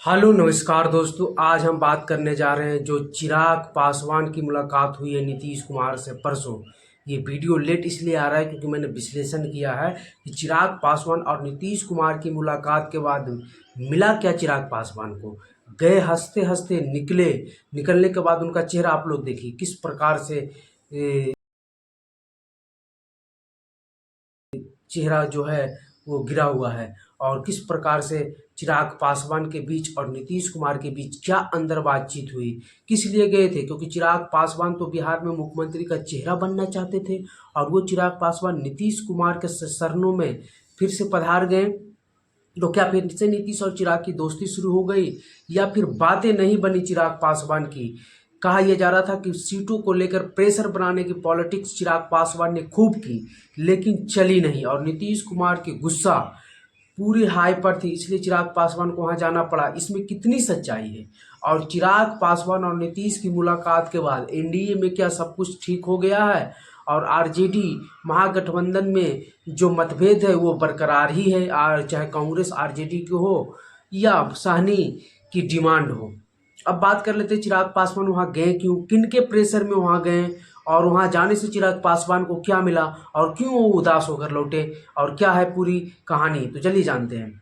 Hello नमस्कार दोस्तों। आज हम बात करने जा रहे हैं जो चिराग पासवान की मुलाकात हुई है नीतीश कुमार से परसों। ये वीडियो लेट इसलिए आ रहा है क्योंकि मैंने विश्लेषण किया है कि चिराग पासवान और नीतीश कुमार की मुलाकात के बाद मिला क्या चिराग पासवान को। गए हंसते हंसते निकलने के बाद उनका चेहरा आप लोग देखिए किस प्रकार से चेहरा जो है वो गिरा हुआ है, और किस प्रकार से चिराग पासवान के बीच और नीतीश कुमार के बीच क्या अंदर बातचीत हुई। किस लिए गए थे? क्योंकि चिराग पासवान तो बिहार में मुख्यमंत्री का चेहरा बनना चाहते थे, और वो चिराग पासवान नीतीश कुमार के शरणों में फिर से पधार गए। तो क्या फिर से नीतीश और चिराग की दोस्ती शुरू हो गई, या फिर बातें नहीं बनी चिराग पासवान की? कहा यह जा रहा था कि सीटों को लेकर प्रेशर बनाने की पॉलिटिक्स चिराग पासवान ने खूब की, लेकिन चली नहीं, और नीतीश कुमार की गुस्सा पूरी हाई पर थी, इसलिए चिराग पासवान को वहां जाना पड़ा। इसमें कितनी सच्चाई है? और चिराग पासवान और नीतीश की मुलाकात के बाद एनडीए में क्या सब कुछ ठीक हो गया है? और आरजेडी महागठबंधन में जो मतभेद है वो बरकरार ही है, और चाहे कांग्रेस आरजेडी की हो या साहनी की डिमांड हो। अब बात कर लेते हैं चिराग पासवान वहाँ गए क्यों, किन के प्रेशर में वहाँ गए, और वहाँ जाने से चिराग पासवान को क्या मिला, और क्यों वो उदास होकर लौटे, और क्या है पूरी कहानी। तो चलिए जानते हैं।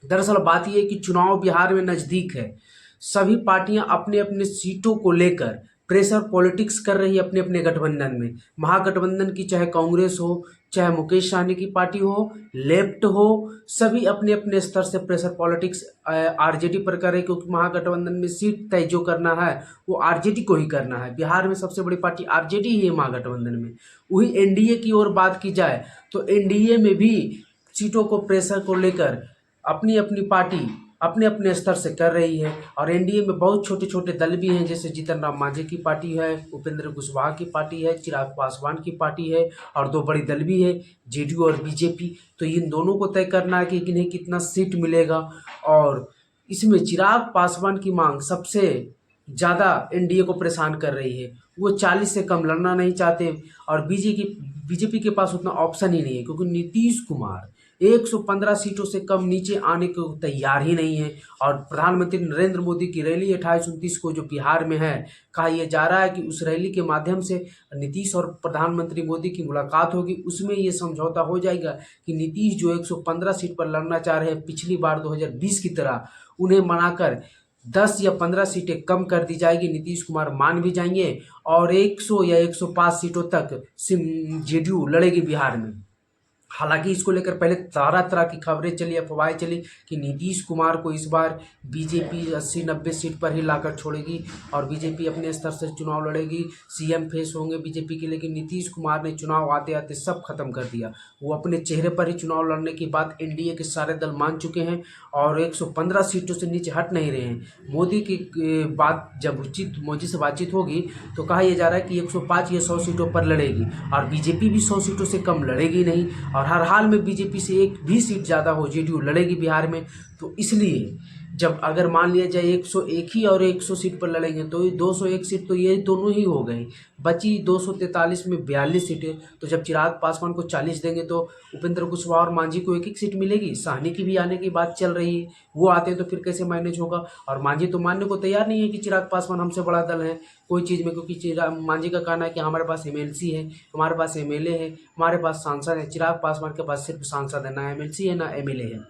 दरअसल बात यह है कि चुनाव बिहार में नज़दीक है। सभी पार्टियां अपने अपने सीटों को लेकर प्रेशर पॉलिटिक्स कर रही है अपने अपने गठबंधन में। महागठबंधन की चाहे कांग्रेस हो, चाहे मुकेश सहनी की पार्टी हो, लेफ्ट हो, सभी अपने अपने स्तर से प्रेशर पॉलिटिक्स आरजेडी पर कर रहे हैं, क्योंकि महागठबंधन में सीट तय जो करना है वो आरजेडी को ही करना है। बिहार में सबसे बड़ी पार्टी आरजेडी ही है महागठबंधन में। वही एनडीए की ओर बात की जाए तो एनडीए में भी सीटों को प्रेशर को लेकर अपनी अपनी पार्टी अपने अपने स्तर से कर रही है। और एनडीए में बहुत छोटे छोटे दल भी हैं, जैसे जीतन राम मांझी की पार्टी है, उपेंद्र कुशवाहा की पार्टी है, चिराग पासवान की पार्टी है, और दो बड़ी दल भी है, जेडीयू और बीजेपी। तो इन दोनों को तय करना है कि इन्हें कितना सीट मिलेगा। और इसमें चिराग पासवान की मांग सबसे ज़्यादा एनडीए को परेशान कर रही है। वो 40 से कम लड़ना नहीं चाहते, और बीजेपी के पास उतना ऑप्शन ही नहीं है, क्योंकि नीतीश कुमार 115 सीटों से कम नीचे आने को तैयार ही नहीं है। और प्रधानमंत्री नरेंद्र मोदी की रैली 28-29 को जो बिहार में है, कहा यह जा रहा है कि उस रैली के माध्यम से नीतीश और प्रधानमंत्री मोदी की मुलाकात होगी। उसमें ये समझौता हो जाएगा कि नीतीश जो 115 सीट पर लड़ना चाह रहे हैं पिछली बार 2020 की तरह, उन्हें मनाकर 10 या 15 सीटें कम कर दी जाएगी। नीतीश कुमार मान भी जाएंगे, और 100 या 105 सीटों तक जेडीयू लड़ेगी बिहार में। हालांकि इसको लेकर पहले तरह तरह की खबरें चली, अफवाहें चली कि नीतीश कुमार को इस बार बीजेपी 80-90 सीट पर ही लाकर छोड़ेगी, और बीजेपी अपने स्तर से चुनाव लड़ेगी, सीएम फेस होंगे बीजेपी के। लेकिन नीतीश कुमार ने चुनाव आते आते सब खत्म कर दिया। वो अपने चेहरे पर ही चुनाव लड़ने की बात एनडीए के सारे दल मान चुके हैं, और 115 सीटों से नीचे हट नहीं रहे हैं। मोदी की बात जब मोदी से बातचीत होगी तो कहा यह जा रहा है कि 105 या 100 सीटों पर लड़ेगी, और बीजेपी भी 100 सीटों से कम लड़ेगी नहीं, और हर हाल में बीजेपी से एक भी सीट ज़्यादा हो जेडीयू लड़ेगी बिहार में। तो इसलिए जब अगर मान लिया जाए 101 ही और 100 सीट पर लड़ेंगे तो 201 सीट तो ये दोनों ही हो गई, बची 243 में 42 सीटें। तो जब चिराग पासवान को 40 देंगे तो उपेंद्र कुशवाहा और मांझी को एक एक सीट मिलेगी। साहनी की भी आने की बात चल रही है, वो आते हैं तो फिर कैसे मैनेज होगा। और मांझी तो मानने को तैयार नहीं है कि चिराग पासवान हमसे बड़ा दल है कोई चीज़ में, क्योंकि मांझी का कहना है कि हमारे पास एमएलसी है, हमारे पास एमएलए है, हमारे पास सांसद है। चिराग पासवान के पास सिर्फ सांसद है, ना एमएलसी है ना एमएलए है।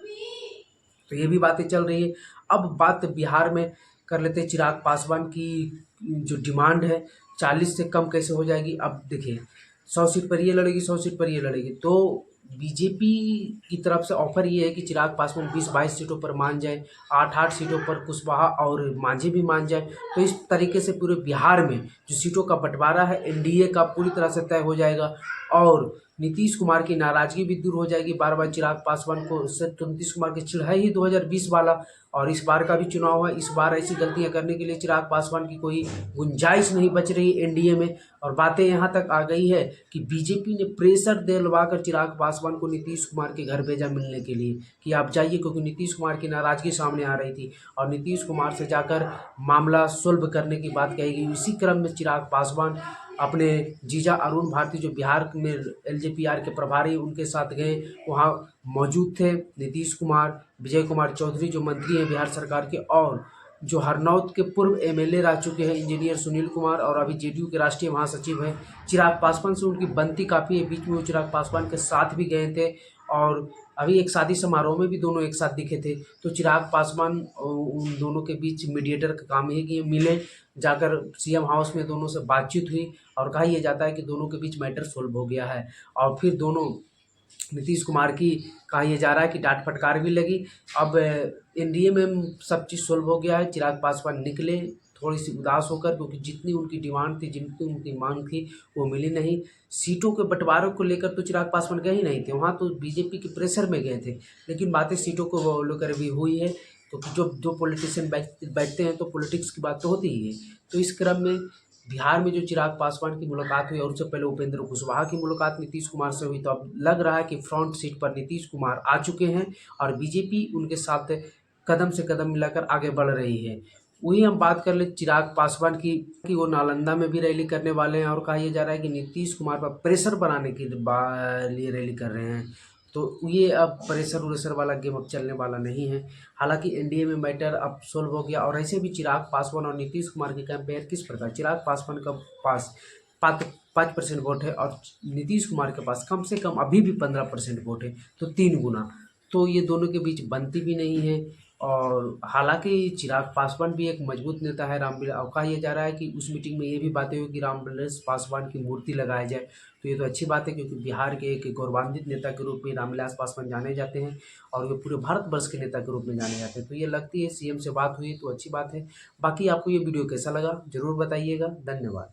तो ये भी बातें चल रही है। अब बात बिहार में कर लेते हैं चिराग पासवान की जो डिमांड है 40 से कम कैसे हो जाएगी। अब देखिए 100 सीट पर ये लड़ेगी, 100 सीट पर ये लड़ेगी। तो बीजेपी की तरफ से ऑफर ये है कि चिराग पासवान 20-22 सीटों पर मान जाए, 8-8 सीटों पर कुशवाहा और मांझी भी मान जाए। तो इस तरीके से पूरे बिहार में जो सीटों का बंटवारा है एनडीए का पूरी तरह से तय हो जाएगा, और नीतीश कुमार की नाराजगी भी दूर हो जाएगी। बार बार चिराग पासवान को उससे तो नीतीश कुमार की चिढ़ है ही 2020 वाला, और इस बार का भी चुनाव है। इस बार ऐसी गलतियां करने के लिए चिराग पासवान की कोई गुंजाइश नहीं बच रही एनडीए में। और बातें यहां तक आ गई है कि बीजेपी ने प्रेशर दिलवाकर चिराग पासवान को नीतीश कुमार के घर भेजा मिलने के लिए कि आप जाइए, क्योंकि नीतीश कुमार की नाराजगी सामने आ रही थी, और नीतीश कुमार से जाकर मामला सुलभ करने की बात कही गई। इसी क्रम में चिराग पासवान अपने जीजा अरुण भारती जो बिहार में एलजेपीआर के प्रभारी उनके साथ गए, वहाँ मौजूद थे नीतीश कुमार, विजय कुमार चौधरी जो मंत्री हैं बिहार सरकार के, और जो हरनौत के पूर्व एमएलए रह चुके हैं इंजीनियर सुनील कुमार, और अभी जेडीयू के राष्ट्रीय महासचिव हैं चिराग पासवान से उनकी बनती काफ़ी है। बीच में वो चिराग पासवान के साथ भी गए थे, और अभी एक शादी समारोह में भी दोनों एक साथ दिखे थे। तो चिराग पासवान उन दोनों के बीच मीडिएटर का काम है कि ये मिले, जाकर सीएम हाउस में दोनों से बातचीत हुई, और कहा यह जाता है कि दोनों के बीच मैटर सोल्व हो गया है। और फिर दोनों नीतीश कुमार की कहा यह जा रहा है कि डांट फटकार भी लगी। अब एनडीए में सब चीज़ सोल्व हो गया है। चिराग पासवान निकले थोड़ी सी उदास होकर, क्योंकि जितनी उनकी डिमांड थी, जितनी उनकी मांग थी, वो मिली नहीं। सीटों के बंटवारे को लेकर तो चिराग पासवान गए ही नहीं थे, वहाँ तो बीजेपी के प्रेशर में गए थे, लेकिन बातें सीटों को लेकर भी हुई है। तो जो दो पॉलिटिशियन बैठते हैं तो पॉलिटिक्स की बात तो होती ही है। तो इस क्रम में बिहार में जो चिराग पासवान की मुलाकात हुई, और उससे पहले उपेंद्र कुशवाहा की मुलाकात नीतीश कुमार से हुई, तो अब लग रहा है कि फ्रंट सीट पर नीतीश कुमार आ चुके हैं, और बीजेपी उनके साथ कदम से कदम मिलाकर आगे बढ़ रही है। वही हम बात कर ले चिराग पासवान की कि वो नालंदा में भी रैली करने वाले हैं, और कहा यह जा रहा है कि नीतीश कुमार पर प्रेशर बनाने के लिए रैली कर रहे हैं। तो ये अब प्रेशर उरेशर वाला गेम अब चलने वाला नहीं है। हालांकि एनडीए में मैटर अब सोल्व हो गया, और ऐसे भी चिराग पासवान और नीतीश कुमार के कंपेयर किस प्रकार, चिराग पासवान का पास 5% वोट है, और नीतीश कुमार के पास कम से कम अभी भी 15% वोट है, तो 3 गुना। तो ये दोनों के बीच बनती भी नहीं है। और हालांकि चिराग पासवान भी एक मजबूत नेता है। रामविलास, कहा यह जा रहा है कि उस मीटिंग में ये भी बातें हुई कि रामविलास पासवान की मूर्ति लगाई जाए। तो ये तो अच्छी बात है, क्योंकि बिहार के एक गौरवान्वित नेता के रूप में रामविलास पासवान जाने जाते हैं, और वे पूरे भारतवर्ष के नेता के रूप में जाने जाते हैं। तो ये लगती है सीएम से बात हुई तो अच्छी बात है। बाकी आपको ये वीडियो कैसा लगा ज़रूर बताइएगा। धन्यवाद।